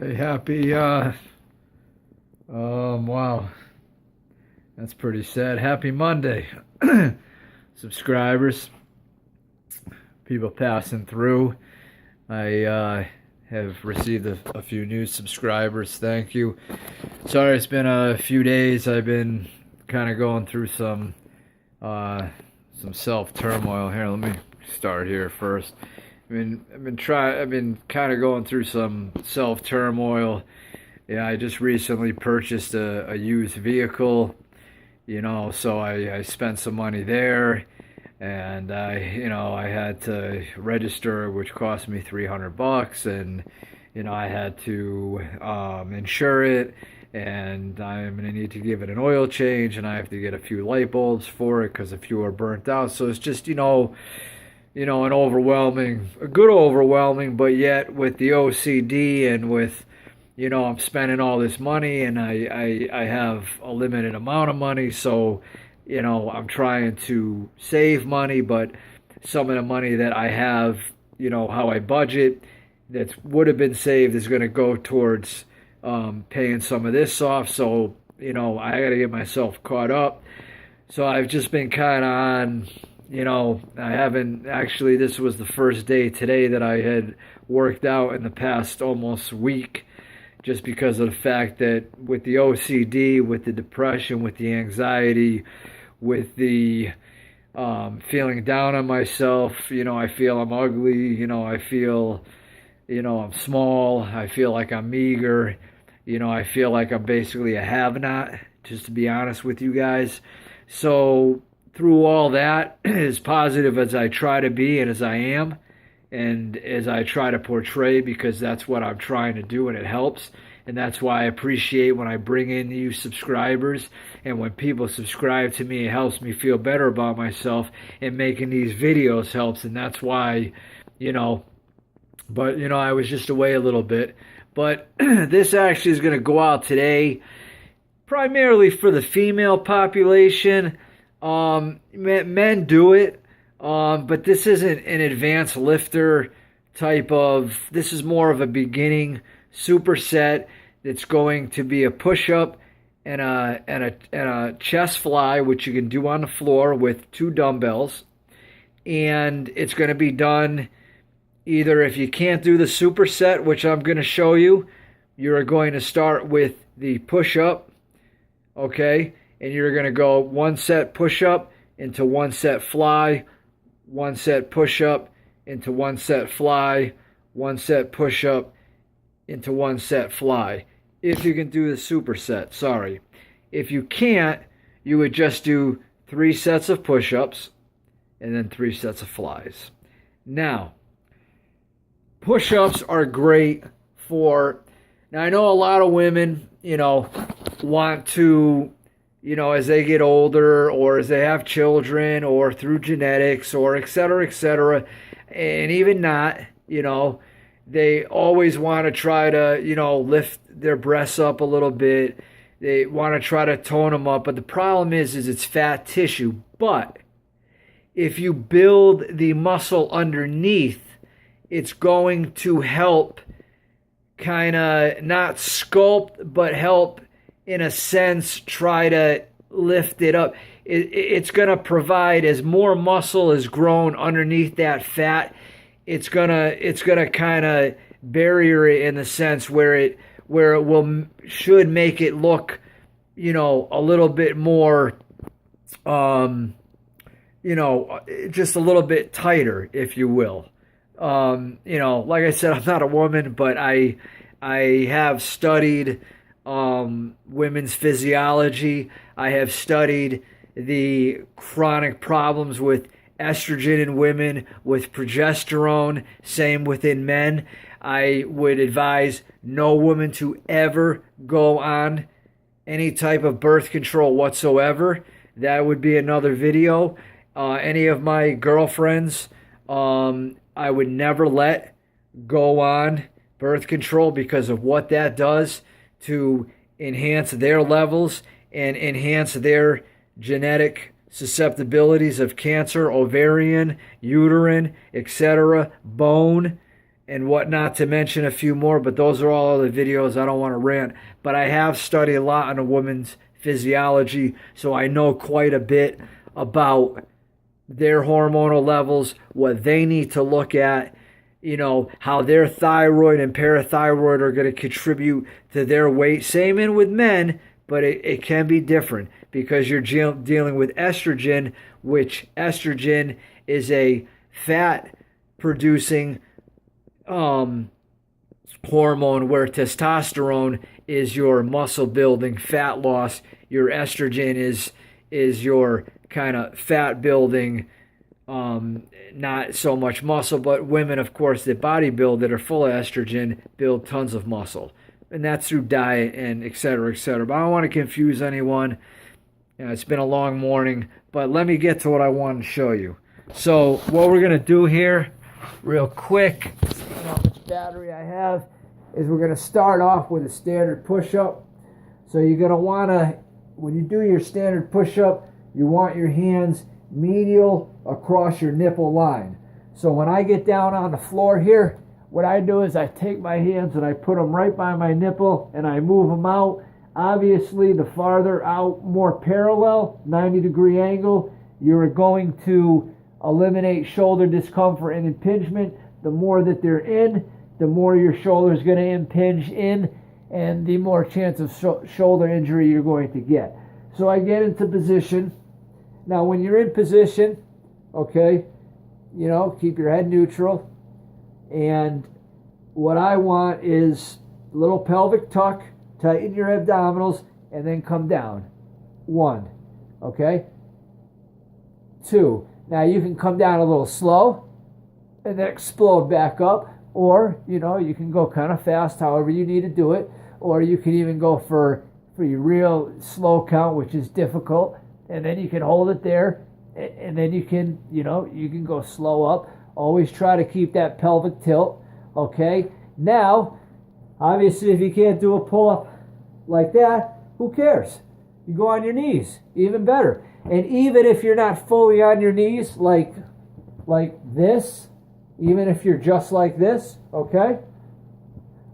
Hey, wow, that's pretty sad. Happy Monday, subscribers, people passing through. I have received a few new subscribers. Thank you. Sorry, it's been a few days. I've been kind of going through uh, some self turmoil here. Let me start here first. I've been kind of going through some self turmoil. Yeah, I just recently purchased a used vehicle, so I spent some money there, and I had to register, which cost me $300, and I had to insure it, and I'm gonna need to give it an oil change, and I have to get a few light bulbs for it because a few are burnt out. So it's just an a good overwhelming, but yet with the OCD and with, I'm spending all this money and I have a limited amount of money. So, I'm trying to save money, but some of the money that I have, how I budget that would have been saved is going to go towards paying some of this off. So, I got to get myself caught up. So I've just been kind of on, I haven't actually, this was the first day today that I had worked out in the past almost week, just because of the fact that with the OCD, with the depression, with the anxiety, with the feeling down on myself, I feel I'm ugly, I feel, I'm small, I feel like I'm meager, I feel like I'm basically a have-not, just to be honest with you guys. So through all that, as positive as I try to be and as I am, and as I try to portray, because that's what I'm trying to do and it helps. And that's why I appreciate when I bring in new subscribers and when people subscribe to me, it helps me feel better about myself, and making these videos helps. And that's why, I was just away a little bit. But this actually is going to go out today primarily for the female population. Men do it, but this isn't an advanced lifter type of. This is more of a beginning superset. It's going to be a push-up and a chest fly, which you can do on the floor with two dumbbells, and it's going to be done either if you can't do the superset, which I'm going to show you. You're going to start with the push-up, okay? And you're going to go one set push-up into one set fly, one set push-up into one set fly, one set push-up into one set fly. If you can do the superset, sorry. If you can't, you would just do 3 sets of push-ups and then 3 sets of flies. Now, push-ups are great for, now I know a lot of women, want to, as they get older or as they have children or through genetics or et cetera, and even not, they always want to try to, lift their breasts up a little bit. They want to try to tone them up. But the problem is it's fat tissue. But if you build the muscle underneath, it's going to help kind of not sculpt, but help in a sense try to lift it up. It's going to provide, as more muscle is grown underneath that fat, it's gonna kind of barrier it in the sense where it should make it look, a little bit more, just a little bit tighter, if you will. Like I said, I'm not a woman, but I have studied women's physiology. I have studied the chronic problems with estrogen in women, with progesterone, same within men. I would advise no woman to ever go on any type of birth control whatsoever. That would be another video. Any of my girlfriends, I would never let go on birth control because of what that does to enhance their levels and enhance their genetic susceptibilities of cancer, ovarian, uterine, etc., bone, and whatnot, to mention a few more, but those are all other videos. I don't want to rant, but I have studied a lot on a woman's physiology, so I know quite a bit about their hormonal levels, what they need to look at, how their thyroid and parathyroid are going to contribute to their weight. Same in with men, but it can be different because you're dealing with estrogen, which estrogen is a fat producing hormone, where testosterone is your muscle building, fat loss. Your estrogen is your kind of fat building, not so much muscle. But women, of course, that bodybuild, that are full of estrogen, build tons of muscle, and that's through diet and et cetera, et cetera. But I don't want to confuse anyone. It's been a long morning, but let me get to what I want to show you. So what we're going to do here real quick, how much battery I have, is we're going to start off with a standard push-up. So you're going to want to, when you do your standard push-up, you want your hands medial across your nipple line. So when I get down on the floor here, what I do is I take my hands and I put them right by my nipple and I move them out. Obviously, the farther out, more parallel, 90-degree angle, you're going to eliminate shoulder discomfort and impingement. The more that they're in, the more your shoulder is going to impinge in, and the more chance of shoulder injury you're going to get. So I get into position. Now, when you're in position, okay, keep your head neutral. And what I want is a little pelvic tuck, tighten your abdominals, and then come down. 1, okay? 2. Now you can come down a little slow and then explode back up, or, you can go kind of fast, however you need to do it, or you can even go for your real slow count, which is difficult, and then you can hold it there, and then you can, you can go slow up. Always try to keep that pelvic tilt, okay? Now, obviously, if you can't do a pull-up like that, who cares? You go on your knees, even better. And even if you're not fully on your knees, like this, even if you're just like this, okay?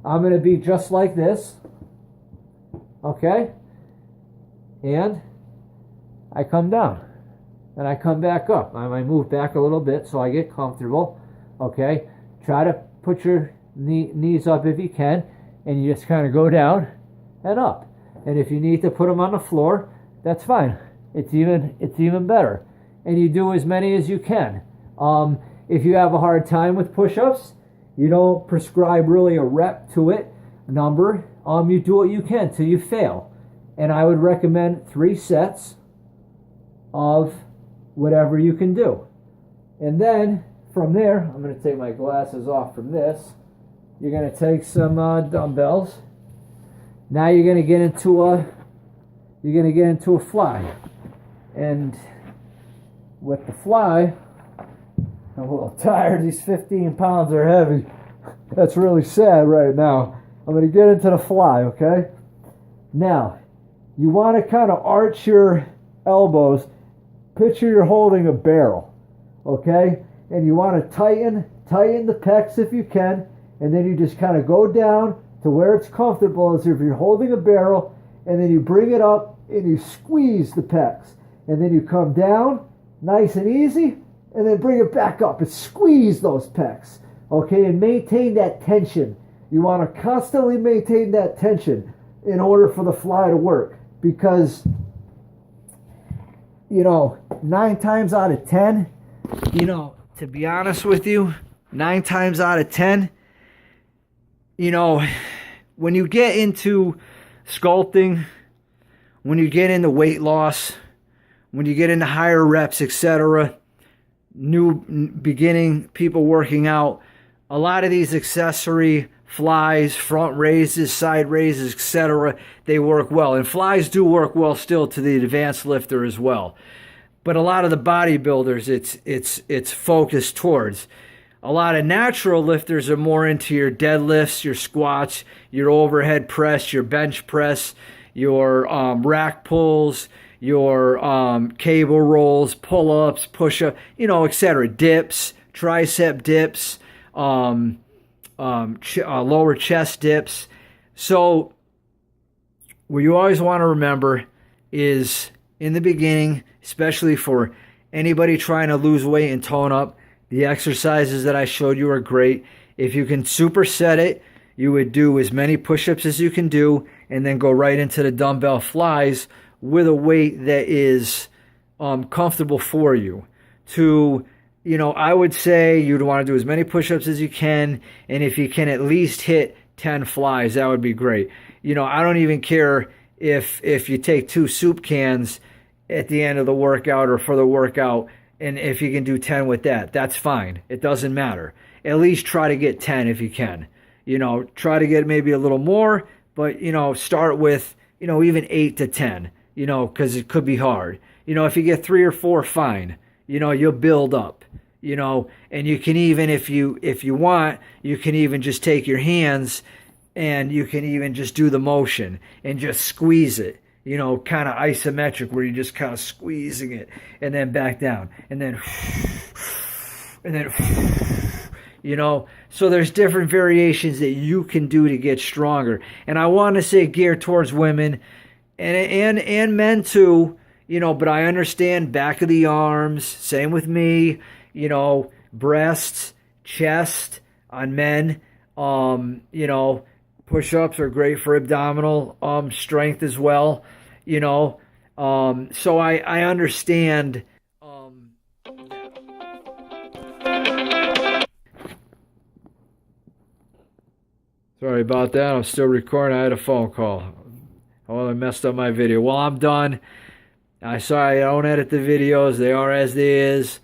I'm going to be just like this, okay? And I come down, and I come back up. I might move back a little bit so I get comfortable, okay? Try to put your knees up if you can, and you just kind of go down and up. And if you need to put them on the floor, that's fine. It's even better. And you do as many as you can. If you have a hard time with push-ups, you don't prescribe really a rep to it, number. You do what you can till you fail. And I would recommend 3 sets of whatever you can do. And then from there, I'm going to take my glasses off from this. You're going to take some dumbbells. Now you're going to get into a fly. And with the fly, I'm a little tired. These 15 pounds are heavy. That's really sad right now. I'm going to get into the fly, okay? Now, you want to kind of arch your elbows. Picture you're holding a barrel, okay? And you want to tighten the pecs if you can, and then you just kind of go down to where it's comfortable as if you're holding a barrel, and then you bring it up and you squeeze the pecs. And then you come down, nice and easy, and then bring it back up and squeeze those pecs, okay? And maintain that tension. You want to constantly maintain that tension in order for the fly to work, because 9 times out of 10, to be honest with you, 9 times out of 10, when you get into sculpting, when you get into weight loss, when you get into higher reps, etc., new beginning people working out, a lot of these accessory flies, front raises, side raises, etc., they work well. And flies do work well still to the advanced lifter as well. But a lot of the bodybuilders, it's focused towards. A lot of natural lifters are more into your deadlifts, your squats, your overhead press, your bench press, your rack pulls, your cable rolls, pull-ups, push-up, etc., dips, tricep dips, lower chest dips. So what you always want to remember is in the beginning, especially for anybody trying to lose weight and tone up, the exercises that I showed you are great. If you can superset it, you would do as many push-ups as you can do and then go right into the dumbbell flies with a weight that is comfortable for you. I would say you'd want to do as many push-ups as you can, and if you can at least hit 10 flies, that would be great. I don't even care if you take 2 soup cans at the end of the workout or for the workout, and if you can do 10 with that, that's fine. It doesn't matter. At least try to get 10 if you can. Try to get maybe a little more, but, start with, even 8 to 10, because it could be hard. If you get 3 or 4, fine. You'll build up, and you can even, if you want, you can even just take your hands and you can even just do the motion and just squeeze it, kind of isometric where you're just kind of squeezing it and then back down and then, so there's different variations that you can do to get stronger. And I want to say geared towards women and men too, but I understand back of the arms, same with me, breasts, chest on men, push-ups are great for abdominal strength as well, so I understand. Sorry about that. I'm still recording. I had a phone call. Oh, I messed up my video. Well, I'm done. Sorry, I don't edit the videos. They are as they is.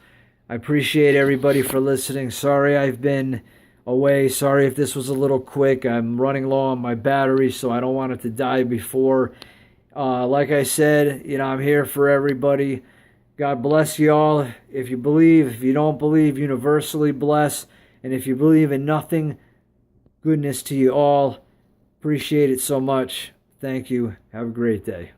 I appreciate everybody for listening. Sorry I've been away. Sorry if this was a little quick. I'm running low on my battery, so I don't want it to die before. Like I said, I'm here for everybody. God bless you all. If you believe, if you don't believe, universally bless. And if you believe in nothing, goodness to you all. Appreciate it so much. Thank you. Have a great day.